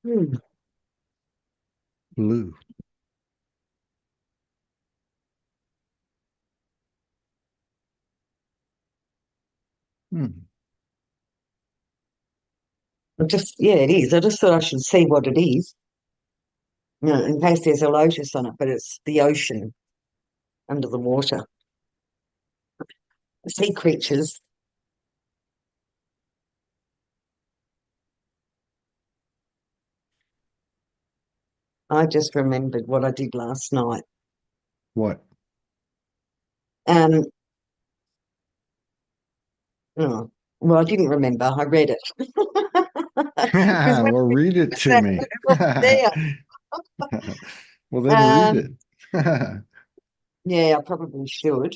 Hmm. Blue. Hmm. Yeah, it is. I just thought I should see what it is, in case there's a lotus on it, but it's the ocean under the water. Sea creatures. I just remembered what I did last night. What? Um, oh, well, I didn't remember. I read it because when Well, read it was to that? me. It wasn't there. Well, then read Um, it. yeah, I probably should.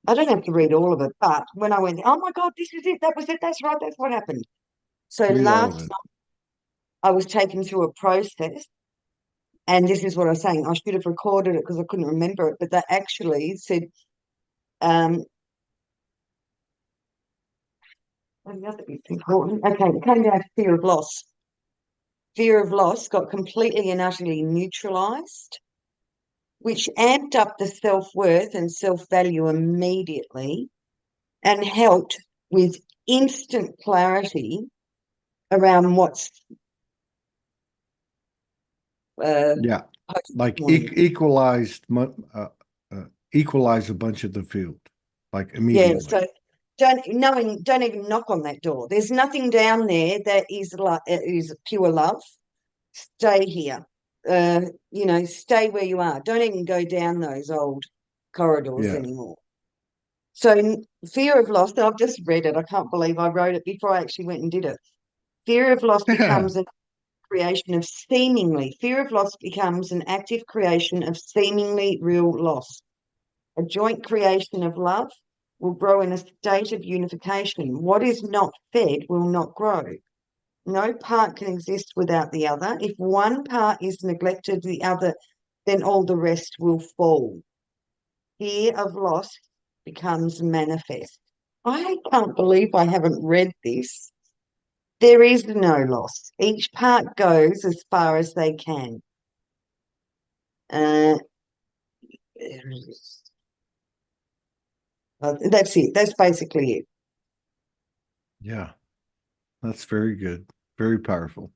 I don't have to read all of it, but when I went, oh my God, this is it. That was it. That's right. That's what happened. So Read all of last it. night I was taken through a process, and this is what I was saying. I should have recorded it because I couldn't remember it, but that actually said, um, what the other bit's important. Okay, it came down to fear of loss. Fear of loss got completely and utterly neutralized, which amped up the self-worth and self-value immediately and helped with instant clarity around what's uh, Yeah. Like morning. equalize a bunch of the field, like Yeah, immediately. so don't even knock on that door. There's nothing down there that is pure love. Stay here. Uh, stay where you are. Don't even go down those old corridors Yeah. anymore. So fear of loss, I've just read it. I can't believe I wrote it before I actually went and did it. Fear of loss becomes a creation of seemingly, fear of loss becomes an active creation of seemingly real loss. A joint creation of love will grow in a state of unification. What is not fed will not grow. No part can exist without the other. If one part is neglected, the other, then all the rest will fall. Fear of loss becomes manifest. I can't believe I haven't read this. There is no loss. Each part goes as far as they can. Uh, that's it. That's basically it. Yeah. That's very good. Very powerful.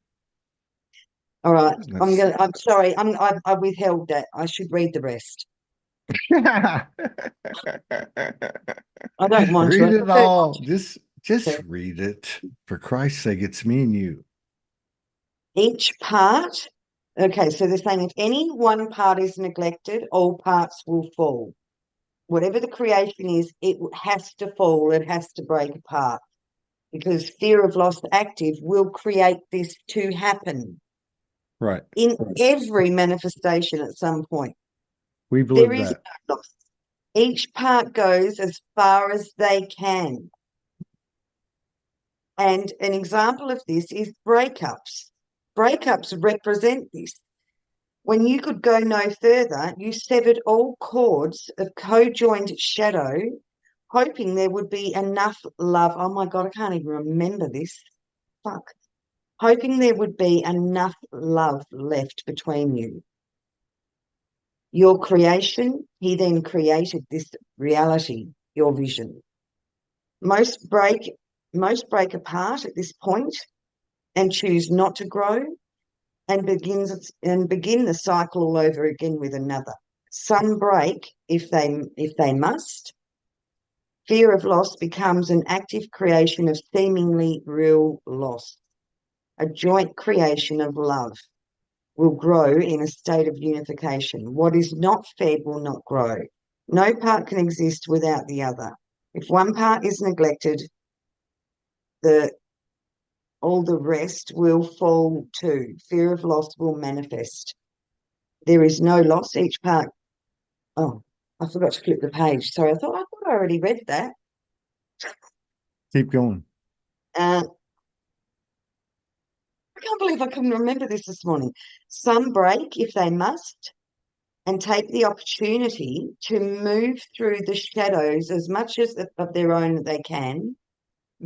All right. That's I'm sorry. I withheld that. I should read the rest. I don't want to. read I it prefer not all. Just to. read it. For Christ's sake, it's me and you. Each part. Okay, so they're saying if any one part is neglected, all parts will fall. Whatever the creation is, it has to fall. It has to break apart because fear of loss active will create this to happen Right. in every manifestation at some point. We've There lived is that. no loss. Each part goes as far as they can. And an example of this is breakups. Breakups represent this. When you could go no further, you severed all cords of co-joined shadow, hoping there would be enough love. Oh my God, I can't even remember this. Fuck. Hoping there would be enough love left between you. Your creation, he then created this reality, your vision. Most break, most break apart at this point and choose not to grow and begin the cycle all over again with another. Some break if they must. Fear of loss becomes an active creation of seemingly real loss. A joint creation of love will grow in a state of unification. What is not fed will not grow. No part can exist without the other. If one part is neglected, the all the rest will fall too. Fear of loss will manifest. There is no loss. Each part. Oh, I forgot to flip the page. Sorry, I thought I already read that. Keep going. Uh, I can't believe I couldn't remember this morning. Some break if they must and take the opportunity to move through the shadows as much as of their own that they can.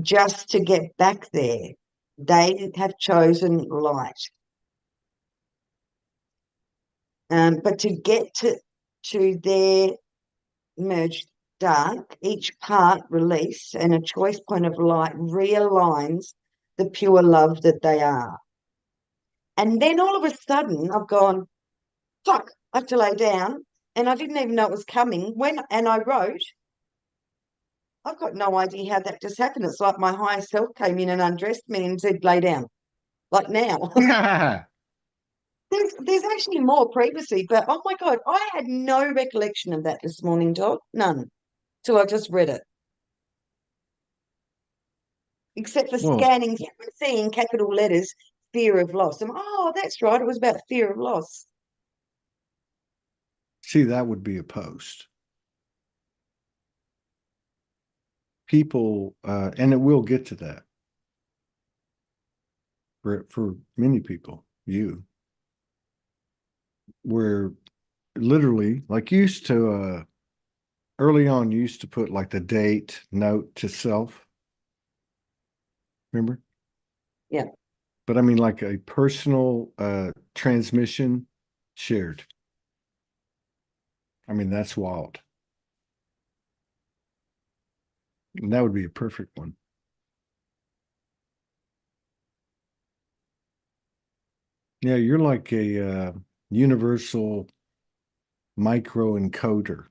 just to get back there. They have chosen light. But to get to their merged dark, each part release and a choice point of light realigns the pure love that they are. And then all of a sudden I've gone, fuck, I have to lay down. And I didn't even know it was coming. And I wrote, I've got no idea how that just happened. It's like my higher self came in and undressed me and said, lay down. Like now. Yeah. There's actually more previously, but oh my God, I had no recollection of that this morning, Todd. None. Till I just read it. Except for Well, scanning through and seeing capital letters, fear of loss. Oh, that's right. It was about fear of loss. see, that would be a post. People, and it will get to that for many people, where literally, like you used to, early on, you used to put like the date note to self. Remember? Yeah. But I mean, like a personal transmission shared. I mean, that's wild. And that would be a perfect one. Yeah, you're like a universal micro encoder.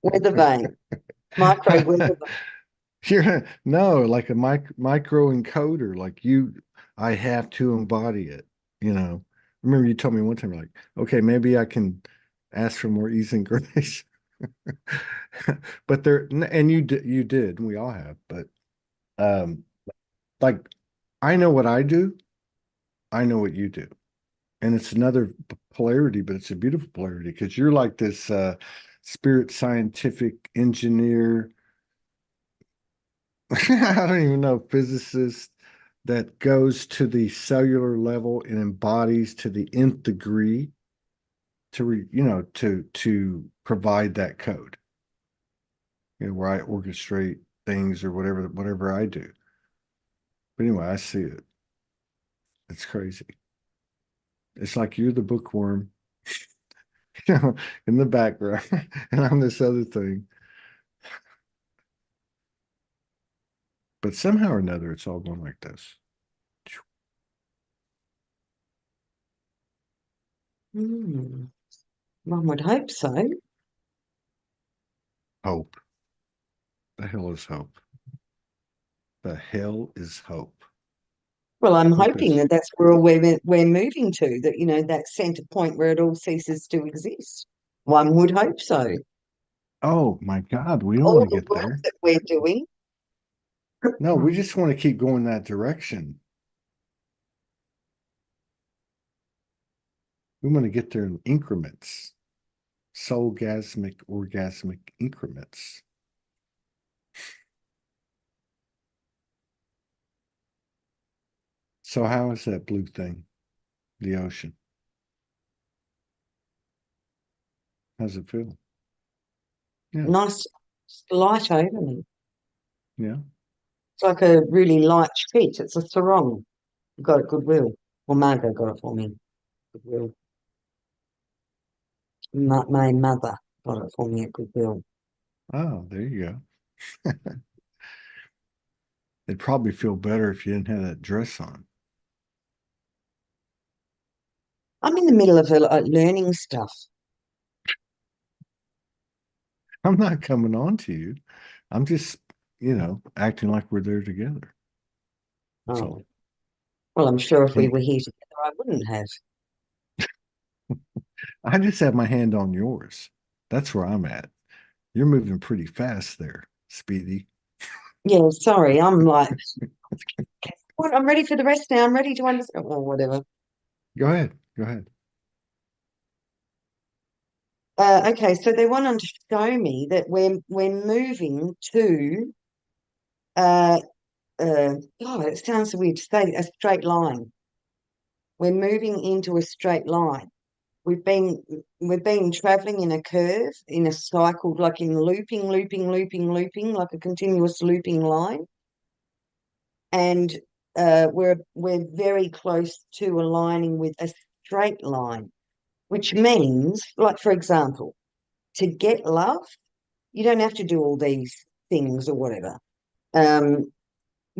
Weather vane. Micro weather vane. You're no, like a micro encoder. Like you, I have to embody it. You know, remember you told me one time, like, okay, maybe I can ask for more ease and grace. But there, and you did, and we all have. But um, like, I know what I do. I know what you do, and it's another polarity, but it's a beautiful polarity because you're like this spirit scientific engineer. I don't even know, physicist that goes to the cellular level and embodies to the nth degree to provide that code, where I orchestrate things or whatever I do. But anyway, I see it. It's crazy. It's like you're the bookworm, in the background, and I'm this other thing. But somehow or another, it's all going like this. One would hope so. Hope. The hell is hope? The hell is hope? Well, I'm Hope hoping is, that that's where we're moving to, that, that center point where it all ceases to exist. One would hope so. oh my God, we don't All want to the get work there. that we're doing. No, we just want to keep going that direction. We want to get there in increments, soulgasmic, orgasmic increments. So how is that blue thing? The ocean. How's it feel? Yeah. Nice light over me. Yeah. It's like a really light sheet. It's a sarong. Got it goodwill. Well, Margot got it for me. Goodwill. My mother got it for me at Goodwill. Oh, there you go. It'd probably feel better if you didn't have that dress on. I'm in the middle of learning stuff. I'm not coming on to you. I'm just, acting like we're there together. That's Oh, all. well, I'm sure if we And were here together, I wouldn't have. I just have my hand on yours. That's where I'm at. You're moving pretty fast there, Speedy. Yeah, sorry. I'm like, what? I'm ready for the rest now. I'm ready to understand. Or whatever. Go ahead. Go ahead. Okay, so they want to show me that we're moving to uh God, it sounds so weird to say a straight line. We're moving into a straight line. we've been traveling in a curve, in a cycle, like in looping, like a continuous looping line. And we're very close to aligning with a straight line, which means, like, for example, to get love, you don't have to do all these things or whatever.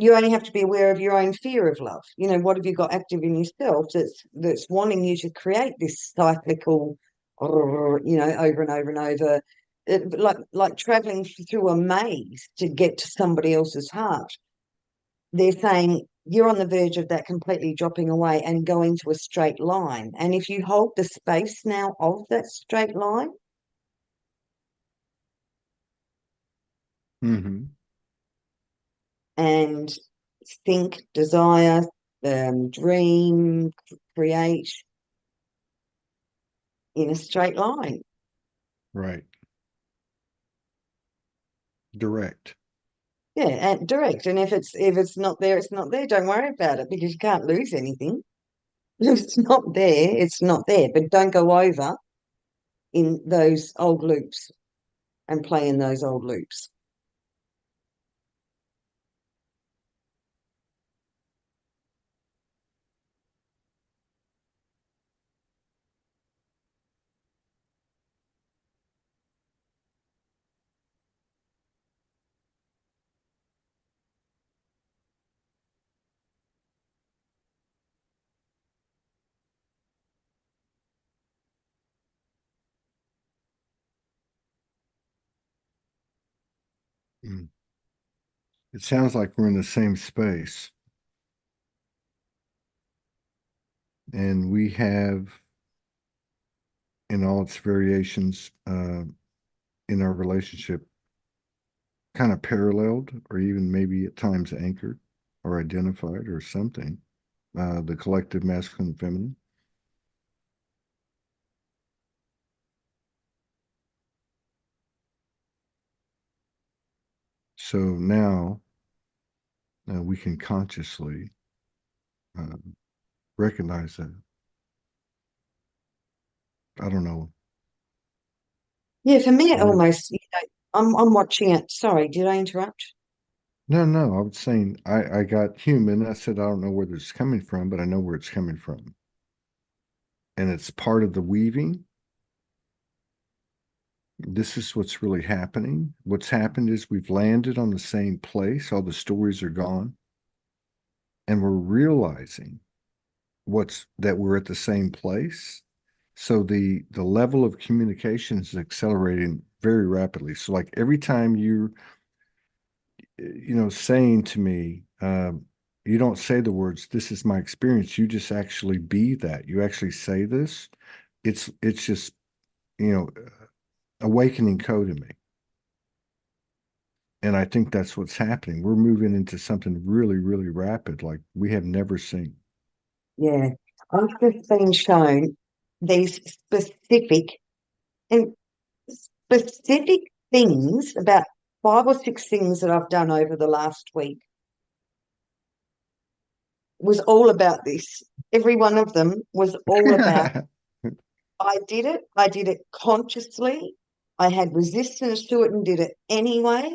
You only have to be aware of your own fear of love. You know, what have you got active in yourself that's wanting you to create this cyclical, you know, over and over and over, like traveling through a maze to get to somebody else's heart. They're saying you're on the verge of that completely dropping away and going to a straight line. And if you hold the space now of that straight line, and think, desire, dream, create in a straight line. Right. Direct. Yeah, and direct. And if it's not there, it's not there. Don't worry about it, because you can't lose anything. If it's not there, it's not there. But don't go over in those old loops and play in those old loops. Mm. It sounds like we're in the same space. And we have, in all its variations, in our relationship, kind of paralleled or even maybe at times anchored or identified or something, the collective masculine and feminine. So now we can consciously recognize that. I don't know. Yeah, for me, it almost, you know, I'm watching it. Sorry, did I interrupt? No, no, I was saying I got human. I said I don't know where this is coming from, but I know where it's coming from. And it's part of the weaving. This is what's really happening. What's happened is we've landed on the same place. All the stories are gone. And we're realizing that we're at the same place. So the level of communication is accelerating very rapidly. So like every time you're saying to me, you don't say the words, this is my experience. You just actually be that. You actually say this. It's just, awakening code in me. And I think that's what's happening. We're moving into something really, really rapid, like we have never seen. Yeah, I've just been shown these and specific things, about 5 or 6 things that I've done over the last week was all about this. Every one of them was all about, I did it consciously. I had resistance to it and did it anyway.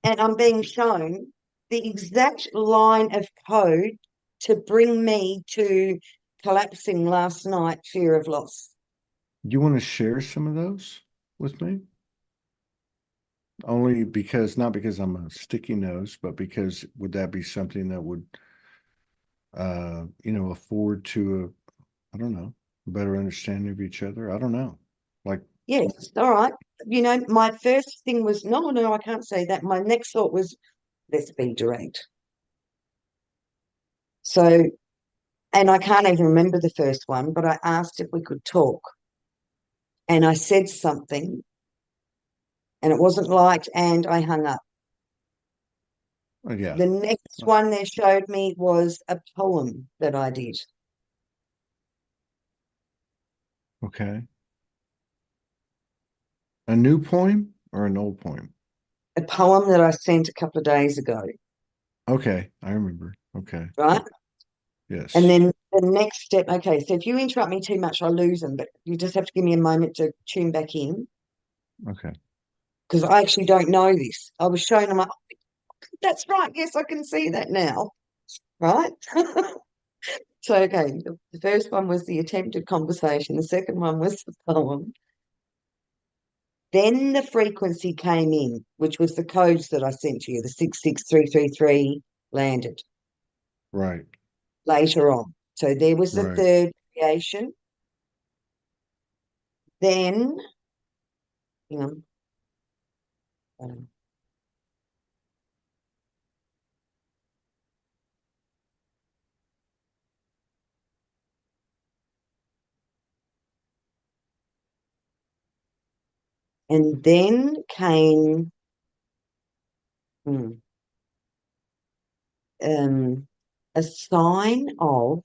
And I'm being shown the exact line of code to bring me to collapsing last night, fear of loss. Do you want to share some of those with me? Only because, not because I'm a sticky nose, but because would that be something that would, afford to, I don't know, a better understanding of each other? I don't know. Like, Yes, all right. You know, my first thing was, no, I can't say that. My next thought was, let's be direct. So, and I can't even remember the first one, but I asked if we could talk. And I said something and it wasn't liked, and I hung up. yeah, The next one they showed me was a poem that I did. okay. A new poem or an old poem? A poem that I sent a couple of days ago, Okay, I remember. Okay, right? And yes. then The next step, okay, so if you interrupt me too much, I lose them, but you just have to give me a moment to tune back in Okay. because I actually don't know this. I was showing them, like, that's right, yes, I can see that now, right? So, okay, the first one was the attempted conversation, the second one was the poem. Then the frequency came in, which was the codes that I sent to you, the 66333 landed Right. later on. So there was the Right. third creation. Then, hang on, um, and then came hmm, a sign of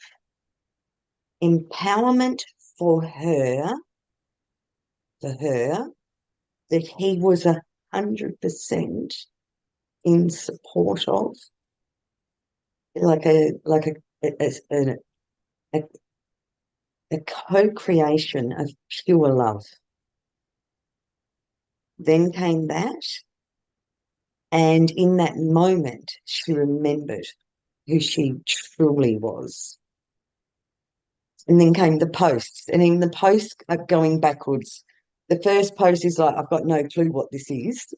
empowerment for her, that he was 100% in support of, like a, a co-creation of pure love. Then came that, and in that moment, she remembered who she truly was. And then came the posts, and in the posts going backwards. The first post is like, I've got no clue what this is,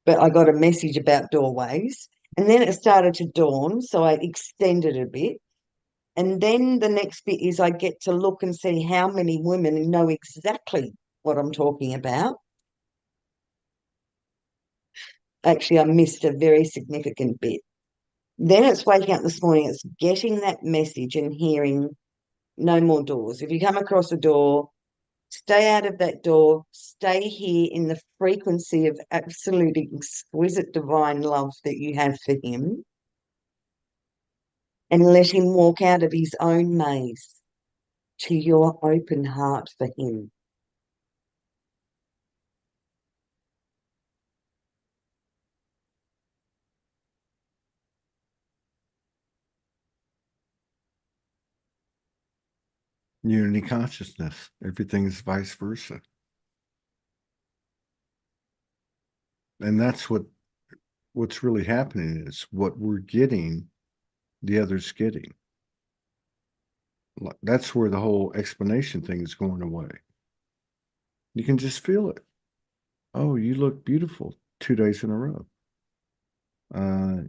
but I got a message about doorways. And then it started to dawn, so I extended a bit. And then the next bit is I get to look and see how many women know exactly what I'm talking about. Actually, I missed a very significant bit. Then it's waking up this morning, it's getting that message and hearing no more doors. If you come across a door, stay out of that door, stay here in the frequency of absolute exquisite divine love that you have for him, and let him walk out of his own maze to your open heart for him. Unity consciousness. Everything is vice versa. And that's what's really happening is what we're getting, the other's getting. That's where the whole explanation thing is going away. You can just feel it. Oh, you look beautiful 2 days in a row.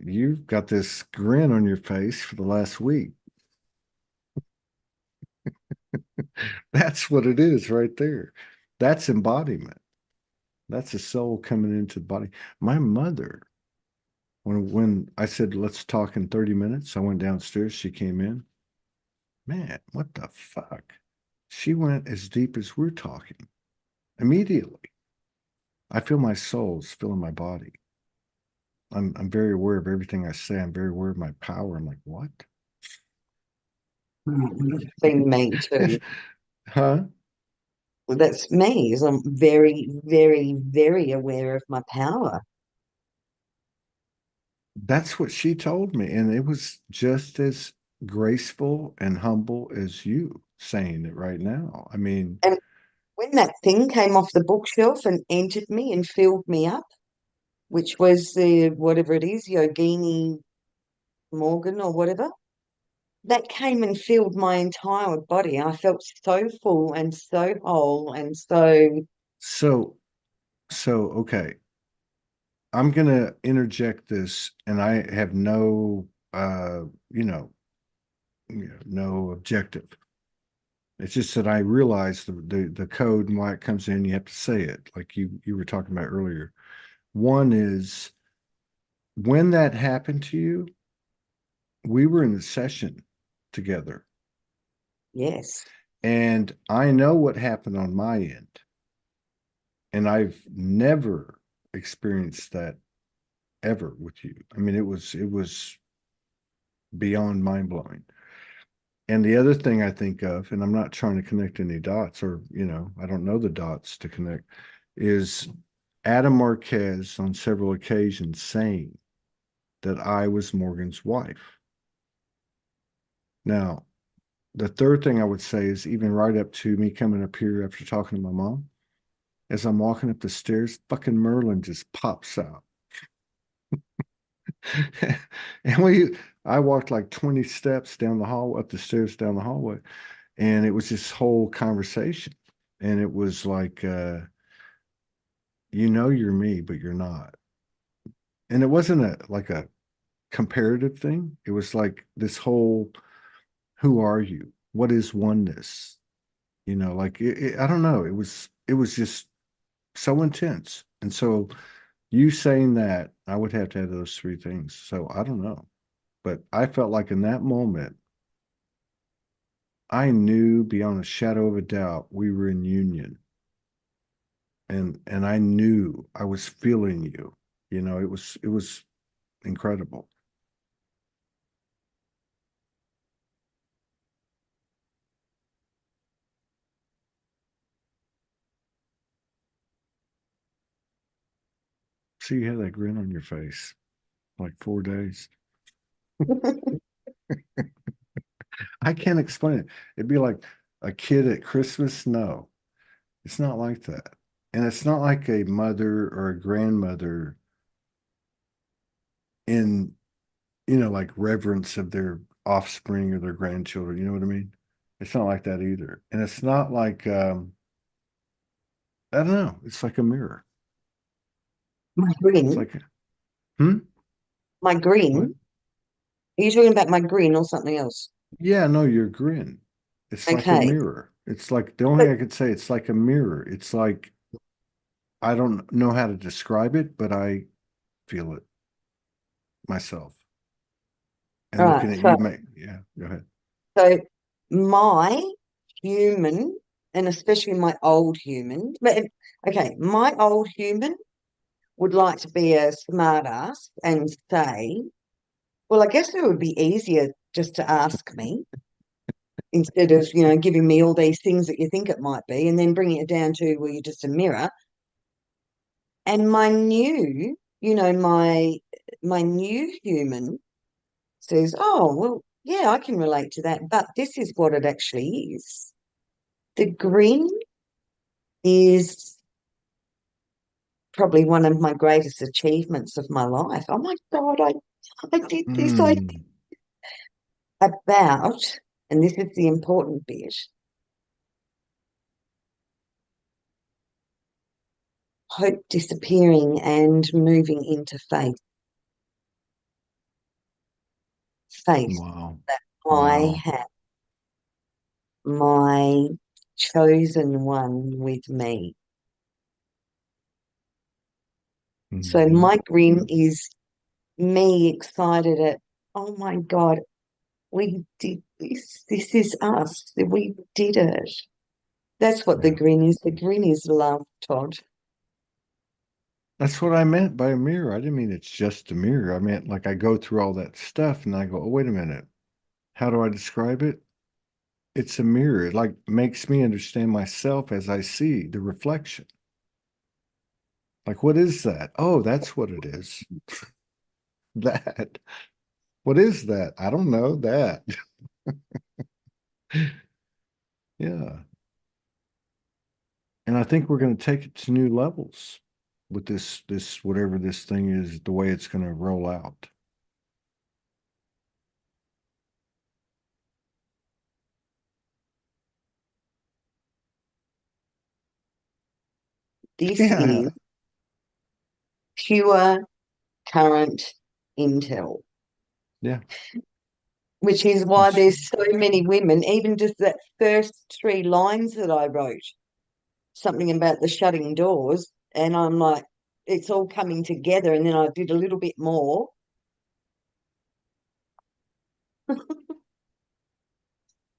You've got this grin on your face for the last week. That's what it is right there. That's embodiment. That's the soul coming into the body. My mother, when I said, let's talk in 30 minutes, I went downstairs, she came in. Man, what the fuck? She went as deep as we're talking. Immediately. I feel my soul's filling my body. I'm very aware of everything I say. I'm very aware of my power. I'm like, what? Been me too. Huh? Well, that's me, is I'm very, very, very aware of my power. That's what she told me. And it was just as graceful and humble as you saying it right now. I mean, And when that thing came off the bookshelf and entered me and filled me up, which was the whatever it is, Yogini Morgan or whatever, that came and filled my entire body. I felt so full and so whole and so so, okay. I'm gonna interject this, and I have no, you know, no objective. It's just that I realize the code and why it comes in. You have to say it, like you were talking about earlier. One is when that happened to you, we were in the session together, yes. and I know what happened on my end, and I've never experienced that ever with you. I mean, it was beyond mind blowing. And the other thing I think of, and I'm not trying to connect any dots, or I don't know the dots to connect, is Adam Marquez on several occasions saying that I was Morgan's wife. Now, the third thing I would say is even right up to me coming up here after talking to my mom, as I'm walking up the stairs, fucking Merlin just pops out. And I walked like 20 steps down the hall, up the stairs down the hallway, and it was this whole conversation. And it was like, you're me, but you're not. And it wasn't like a comparative thing. It was like this whole, who are you? What is oneness? Like I don't know. It was just so intense. And so you saying that, I would have to have those three things. So I don't know. But I felt like in that moment, I knew beyond a shadow of a doubt we were in union. And I knew I was feeling you. It was incredible. So you had that grin on your face like 4 days. I can't explain it. It'd be like a kid at Christmas. No, it's not like that. And it's not like a mother or a grandmother in, like reverence of their offspring or their grandchildren. You know what I mean? It's not like that either. And it's not like, I don't know. It's like a mirror. My It's grin, like, hmm, my what? grin. Are you talking about my grin or something else? Yeah, no, your grin. It's like a Okay. mirror. It's like the only But thing I could say, it's like a mirror. It's like I don't know how to describe it, but I feel it myself. And looking right, at so you, yeah, go ahead. so my human, and especially my old human, but okay, my old human would like to be a smart ass and say, well, I guess it would be easier just to ask me instead of, giving me all these things that you think it might be, and then bringing it down to, well, you're just a mirror. And my new, my new human says, oh, well, yeah, I can relate to that, but this is what it actually is. The grin is probably one of my greatest achievements of my life. Oh my God, I did this. I Mm, about, and this is the important bit, hope disappearing and moving into faith. Faith wow. that I Wow. have my chosen one with me. So Hmm. my grin is me excited at, oh my God, we did this. This is us. We did it. That's what the Yeah. grin is. The grin is love, Todd. That's what I meant by a mirror. I didn't mean it's just a mirror. I meant like I go through all that stuff and I go, oh, wait a minute. How do I describe it? It's a mirror. It like makes me understand myself as I see the reflection. Like, what is that? Oh, that's what it is. That. What is that? I don't know that. Yeah. And I think we're going to take it to new levels with this whatever this thing is, the way it's going to roll out. This is Yeah. pure current intel, Yeah. which is why It's, there's so many women, even just that first three lines that I wrote, something about the shutting doors. And I'm like, it's all coming together. And then I did a little bit more.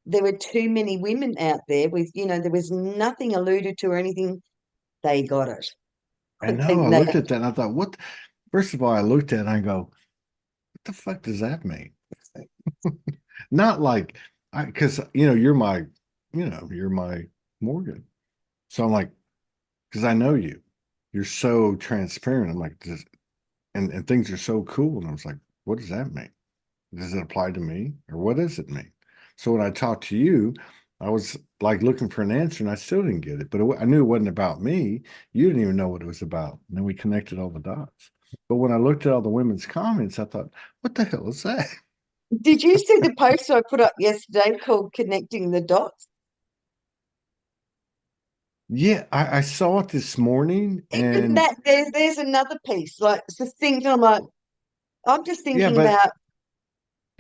There were too many women out there with, there was nothing alluded to or anything. They got it. I I know. I think they, looked at that and I thought, what? First of all, I looked at it and I go, what the fuck does that mean? Not like, because, you're my Morgan. So I'm like, because I know you. You're so transparent. I'm like, and things are so cool. And I was like, what does that mean? Does it apply to me or what does it mean? So when I talked to you, I was like looking for an answer and I still didn't get it. But I knew it wasn't about me. You didn't even know what it was about. And then we connected all the dots. But when I looked at all the women's comments, I thought, what the hell is that? Did you see the post I put up yesterday called Connecting the Dots? Yeah, I saw it this morning Even and that, there's another piece, like succinct. I'm like, I'm just yeah, thinking but about.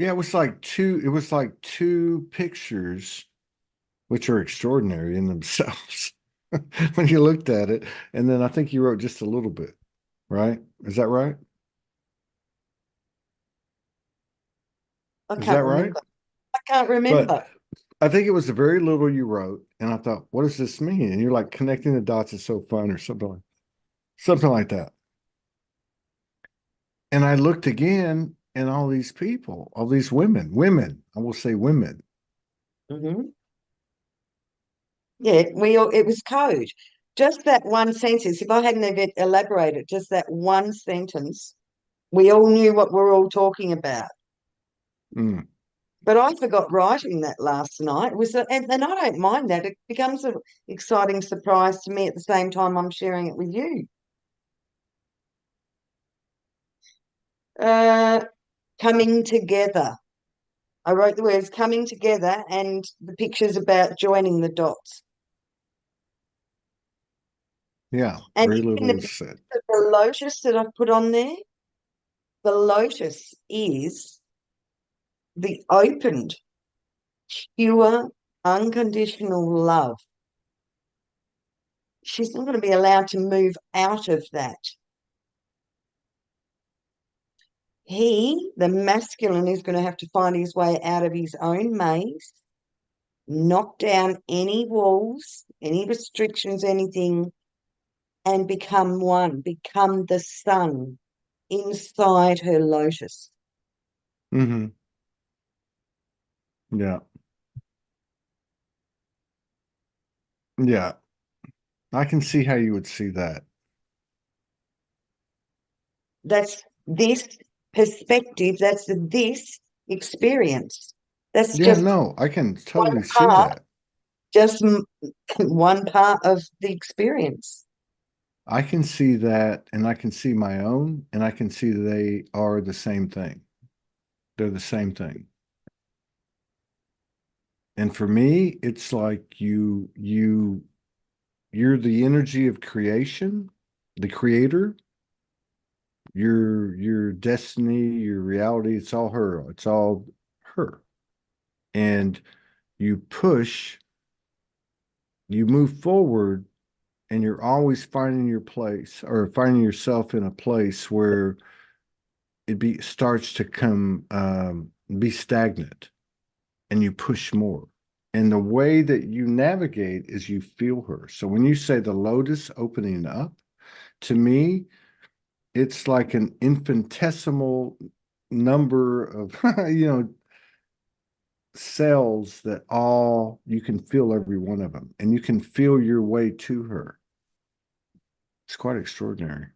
yeah, it was like two pictures, which are extraordinary in themselves when you looked at it. And then I think you wrote just a little bit, right? Is that right? I Is can't that right? remember. I can't But remember. I think it was the very little you wrote, and I thought, what does this mean? And you're like, connecting the dots is so fun, or something like that. And I looked again, and all these people, all these women, I will say women. Hmm. Yeah, it was code. Just that one sentence. If I hadn't have elaborated, just that one sentence, we all knew what we're all talking about. Mm, But I forgot writing that last night. It was, and I don't mind that. It becomes an exciting surprise to me at the same time I'm sharing it with you. Uh, Coming together. I wrote the words coming together and the pictures about joining the dots. yeah, And very even little is said. the lotus that I've put on there, the lotus is the opened, pure, unconditional love. She's not going to be allowed to move out of that. He, the masculine, is going to have to find his way out of his own maze, knock down any walls, any restrictions, anything, and become one, become the sun inside her lotus. Hmm. Yeah, yeah, I can see how you would see that. That's this perspective, that's this experience. That's Yeah, just no, I can one totally see part, that. just one part of the experience. I can see that, and I can see my own, and I can see they are the same thing. They're the same thing. And for me, it's like you're the energy of creation, the creator, your destiny, your reality, it's all her. It's all her. And you push, you move forward, and you're always finding your place or finding yourself in a place where it be starts to come be stagnant and you push more. And the way that you navigate is you feel her. So when you say the lotus opening up, to me, it's like an infinitesimal number of cells that all you can feel every one of them and you can feel your way to her. It's quite extraordinary.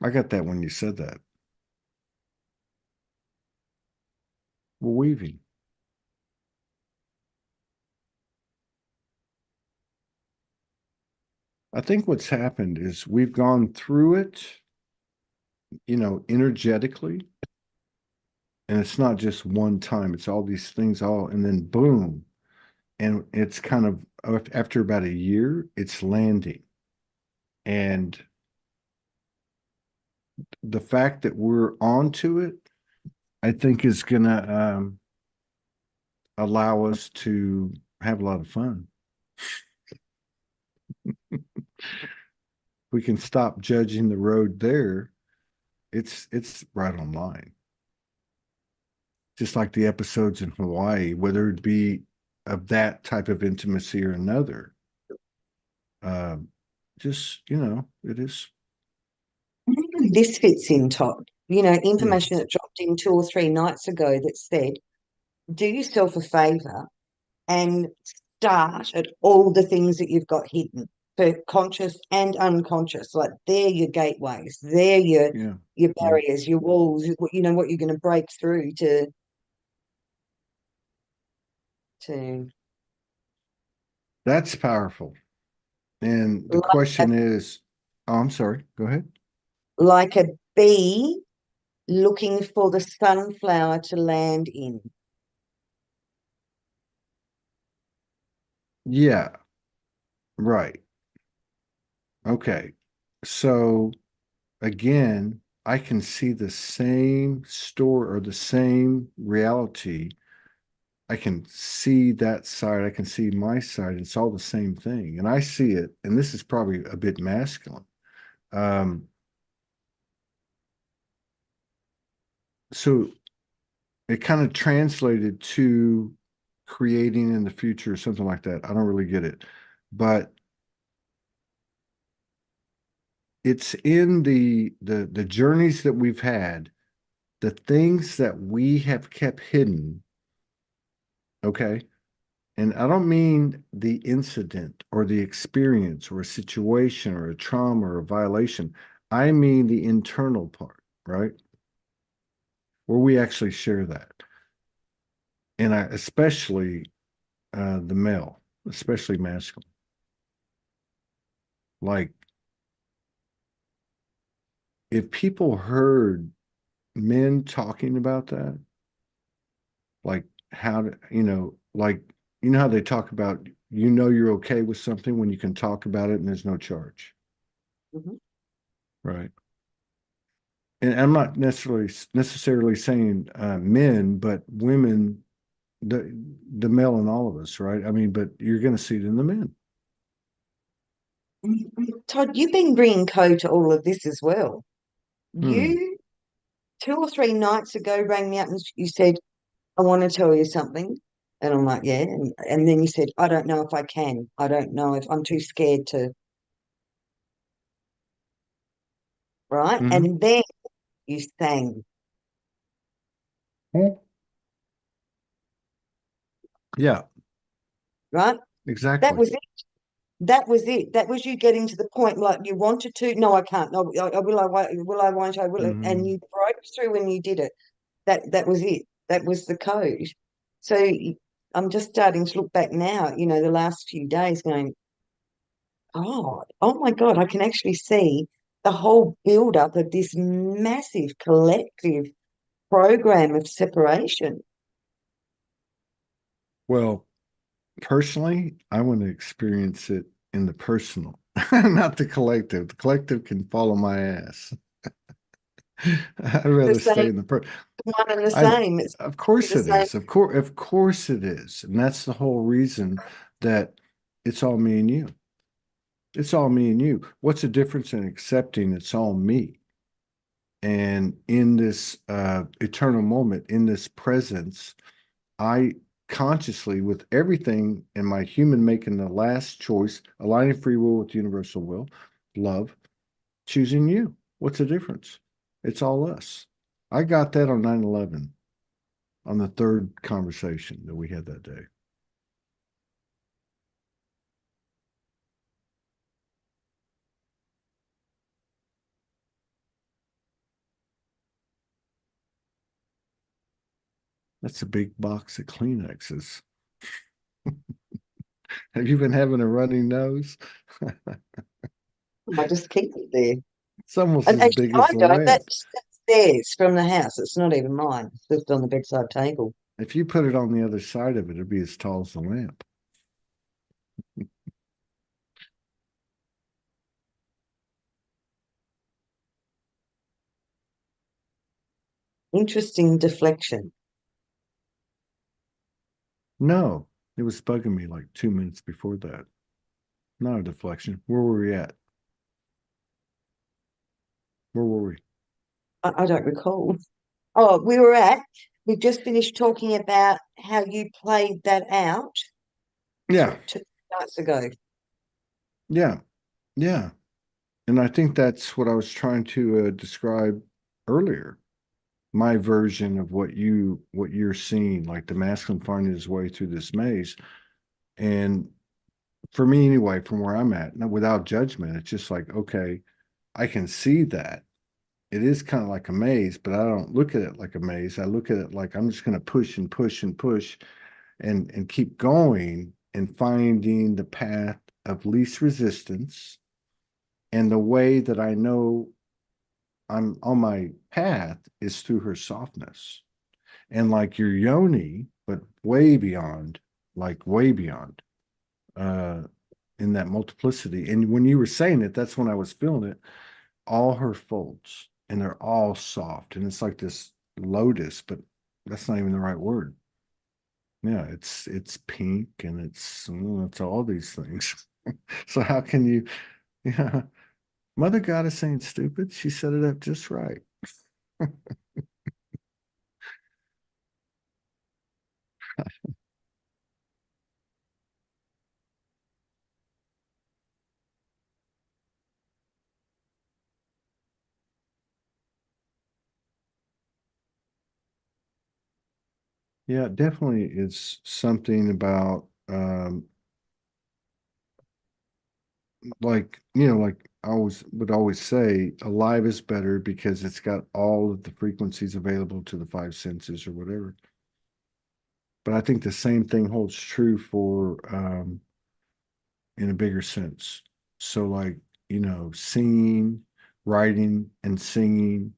I got that when you said that. We're weaving. I think what's happened is we've gone through it, energetically. And it's not just one time, it's all these things all, and then boom. And it's kind of after about a year, it's landing. And the fact that we're onto it, I think is gonna allow us to have a lot of fun. We can stop judging the road there. It's right on line. Just like the episodes in Hawaii, whether it be of that type of intimacy or another. Um, it is. Even this fits in, Todd. Yeah. Information that dropped in 2 or 3 nights ago that said, do yourself a favor and start at all the things that you've got hidden for conscious and unconscious. Like they're your gateways, they're your Yeah. your Yeah. barriers, your walls, what you're going to break through to to That's powerful. And the like a, question is, oh, I'm sorry, go ahead. like a bee looking for the sunflower to land in. Yeah, right. Okay. So again, I can see the same story or the same reality. I can see that side. I can see my side. It's all the same thing. And I see it, and this is probably a bit masculine. Um, so it kind of translated to creating in the future or something like that. I don't really get it. But it's in the journeys that we've had, the things that we have kept hidden, okay? And I don't mean the incident or the experience or a situation or a trauma or a violation. I mean the internal part, right? Where we actually share that. And I especially the male, especially masculine. Like if people heard men talking about that, like how to, like you know how they talk about you're okay with something when you can talk about it and there's no charge, Mhm. right? And I'm not necessarily saying men, but women, the male in all of us, right? I mean, but you're going to see it in the men. Todd, you've been bringing code to all of this as well. Hmm. You 2 or 3 nights ago rang me up and you said, I want to tell you something. And I'm like, yeah. And then you said, I don't know if I can. I don't know if I'm too scared to, right? Hmm. And then you sang, Yeah, right? That exactly. was it. That was it. That was you getting to the point like you wanted to. No, I can't. No, I will. I won't. Will I? Won't I? Will. And Hmm. you broke through and you did it. That was it. That was the code. So I'm just starting to look back now. The last few days, going, oh my God, I can actually see the whole build up of this massive collective program of separation. Well, personally, I want to experience it in the personal, not the collective. The collective can follow my ass. I'd The rather stay same, in the per. one and the I, same. It's of course the it same. is. Of course it is. And that's the whole reason that it's all me and you. It's all me and you. What's the difference in accepting it's all me? And in this eternal moment, in this presence, I consciously, with everything in my human making the last choice, aligning free will with universal will, love, choosing you. What's the difference? It's all us. I got that on 9/11, on the third conversation that we had that day. That's a big box of Kleenexes. Have you been having a runny nose? I just keep it there. It's almost And as actually, big I as the don't. lamp. That's theirs from the house. It's not even mine. It's just on the bedside table. If you put it on the other side of it, it'd be as tall as the lamp. Interesting deflection. No, it was bugging me like 2 minutes before that. Not a deflection. Where were we at? Where were we? I don't recall. Oh, we just finished talking about how you played that out Yeah, 2 nights ago. yeah, yeah. And I think that's what I was trying to describe earlier. My version of what you're seeing, like the masculine finding his way through this maze. And for me anyway, from where I'm at, without judgment, it's just like, okay, I can see that. It is kind of like a maze, but I don't look at it like a maze. I look at it like I'm just going to push and push and push. and keep going and finding the path of least resistance. And the way that I know I'm on my path is through her softness. And like your yoni, but way beyond, like way beyond, uh, in that multiplicity. And when you were saying it, that's when I was feeling it. All her folds, and they're all soft. And it's like this lotus, but that's not even the right word. Yeah, it's pink and it's all these things. So how can you, yeah, Mother Goddess ain't stupid. She set it up just right. Yeah, it definitely is something about like, like I always would always say, alive is better because it's got all of the frequencies available to the five senses or whatever. But I think the same thing holds true for in a bigger sense. So like, singing, writing and singing,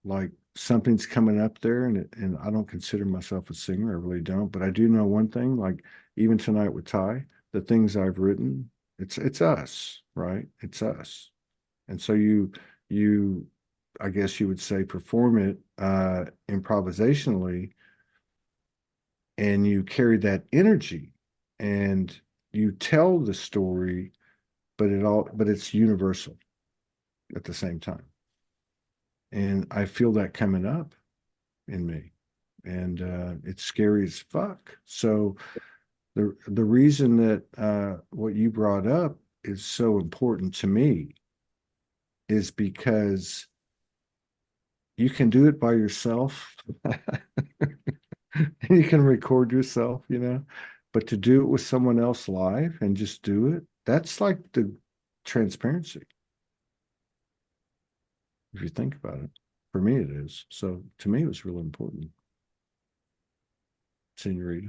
like something's coming up there, and I don't consider myself a singer, I really don't, but I do know one thing, like even tonight with Ty, the things I've written, it's us, right? It's us. And so you I guess you would say perform it improvisationally, and you carry that energy and you tell the story, but it's universal at the same time. And I feel that coming up in me. And it's scary as fuck. So the reason that what you brought up is so important to me is because you can do it by yourself. You can record yourself, but to do it with someone else live and just do it, that's like the transparency, if you think about it. For me, it is. So to me, it was really important, Senorita.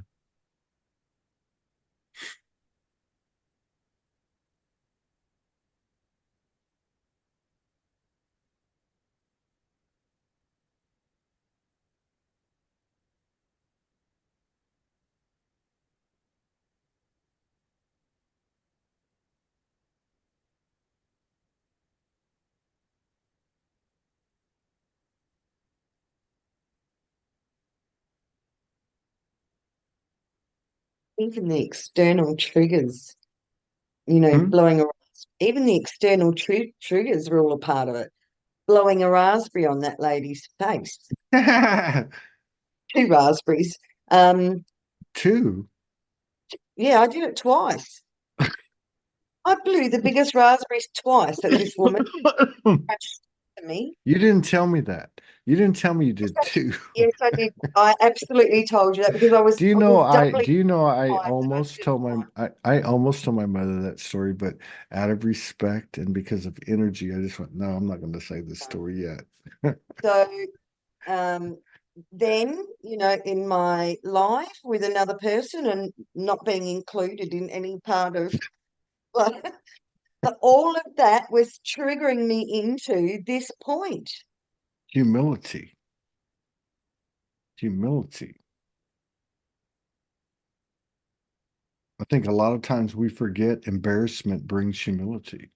Even the external triggers, Hmm? blowing a, even the external triggers are all a part of it. Blowing a raspberry on that lady's face, two raspberries. Um, Two. yeah, I did it twice. I blew the biggest raspberries twice at this woman. Crashed to me. You didn't tell me that. You didn't tell me you Yes, did two. yes, I did. I absolutely told you that because I was doubly I surprised and I almost didn't told I almost told my mother that story, but out of respect and because of energy, I just went, no, I'm not going to say this lie. story yet. So um, then, in my life with another person and not being included in any part of, but all of that was triggering me into this point. Humility. Humility. I think a lot of times we forget embarrassment brings humility.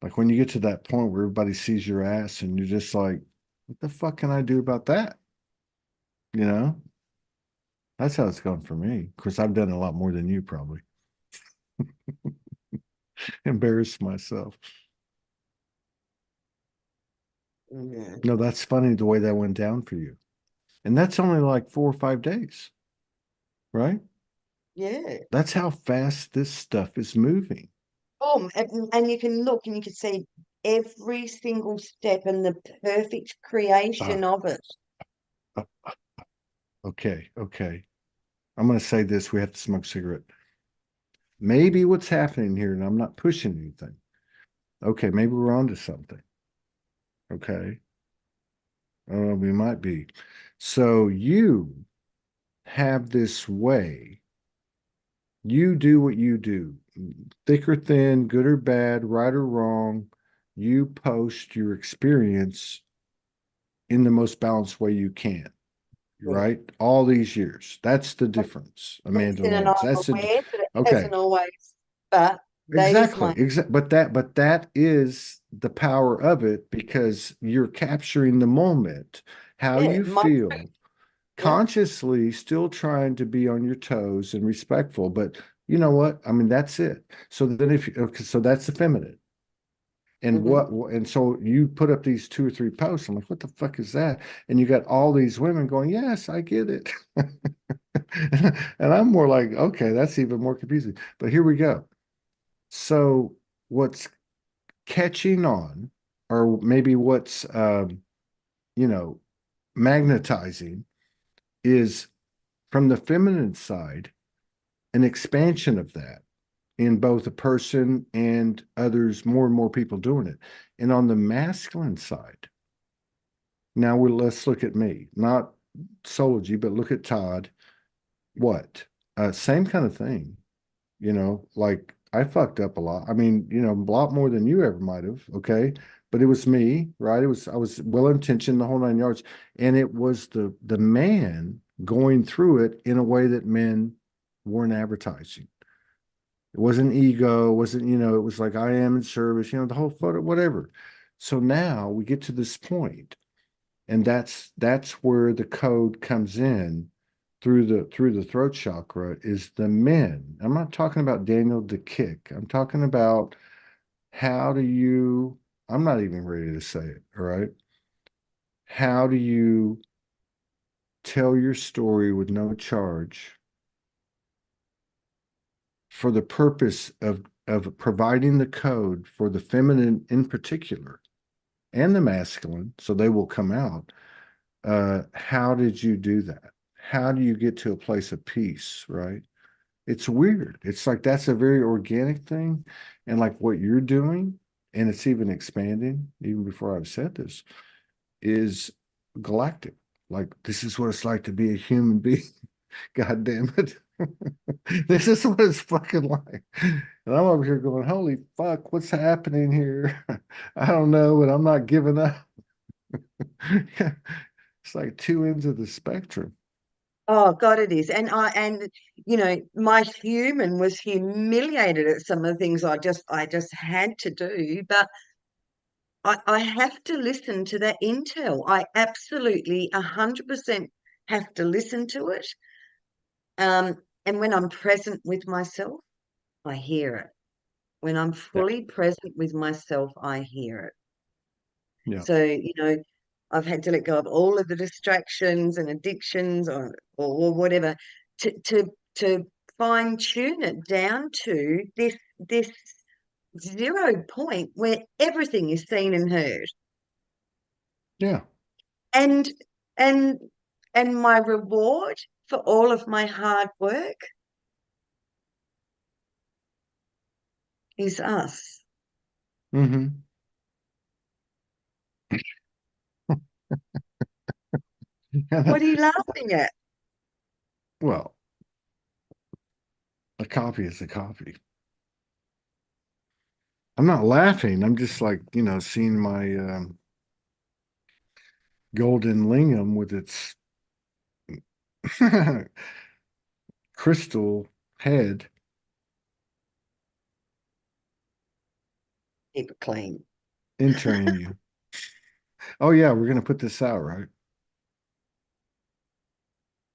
Like when you get to that point where everybody sees your ass and you're just like, what the fuck can I do about that? You know? That's how it's gone for me. Of course, I've done a lot more than you probably. Embarrassed myself. Yeah. No, that's funny the way that went down for you. And that's only like 4 or 5 days, right? Yeah. That's how fast this stuff is moving. And you can look and you can see every single step and the perfect Uh, creation of it. uh, okay, okay. I'm going to say this. We have to smoke a cigarette. Maybe what's happening here, and I'm not pushing anything. Okay, maybe we're onto something. Okay. We might be. So you have this way. You do what you do, thick or thin, good or bad, right or wrong. You post your experience in the most balanced way you can, Yeah. right? All these years. That's the difference, Amanda Kristen and I'm Lance. That's it. aware that it Okay. hasn't always, but that is Exactly. my, But that is the power of it because you're capturing the moment, how yeah, you my truth. feel, Yeah. consciously still trying to be on your toes and respectful. But you know what? I mean, that's it. So then if you, okay, so that's the feminine. And Hmm. and so you put up these 2 or 3 posts. I'm like, what the fuck is that? And you got all these women going, yes, I get it. And I'm more like, okay, that's even more confusing. But here we go. So what's catching on, or maybe what's you know, magnetizing is from the feminine side, an expansion of that in both a person and others, more and more people doing it. And on the masculine side, now let's look at me, not Sology, but look at Todd. What? Same kind of thing. Like I fucked up a lot. I mean, a lot more than you ever might have. Okay. But it was me, right? I was well intentioned, the whole 9 yards. And it was the man going through it in a way that men weren't advertising. It wasn't ego, it wasn't, it was like I am in service, the whole photo, whatever. So now we get to this point, and that's where the code comes in through the throat chakra is the men. I'm not talking about Daniel the kick. I'm talking about how do you, I'm not even ready to say it, all right? How do you tell your story with no charge for the purpose of providing the code for the feminine in particular and the masculine, so they will come out. How did you do that? How do you get to a place of peace, right? It's weird. It's like that's a very organic thing. And like what you're doing, and it's even expanding, even before I've said this, is galactic. Like this is what it's like to be a human being. God damn it. This is what it's fucking like. And I'm over here going, holy fuck, what's happening here? I don't know, but I'm not giving up. It's like two ends of the spectrum. Oh God, it is. And my human was humiliated at some of the things I just had to do, but I have to listen to that intel. I absolutely 100% have to listen to it. And when I'm present with myself, I hear it. When I'm Yeah. fully present with myself, I hear it. Yeah. So, I've had to let go of all of the distractions and addictions or whatever to fine tune it down to this 0 point where everything is seen and heard. Yeah. And and and my reward for all of my hard work is us. Mm-hmm. What are you laughing at? Well, a copy is a copy. I'm not laughing. I'm just like, seeing my golden lingam with its crystal head Keep it clean. entering you. Oh yeah, we're gonna put this out, right?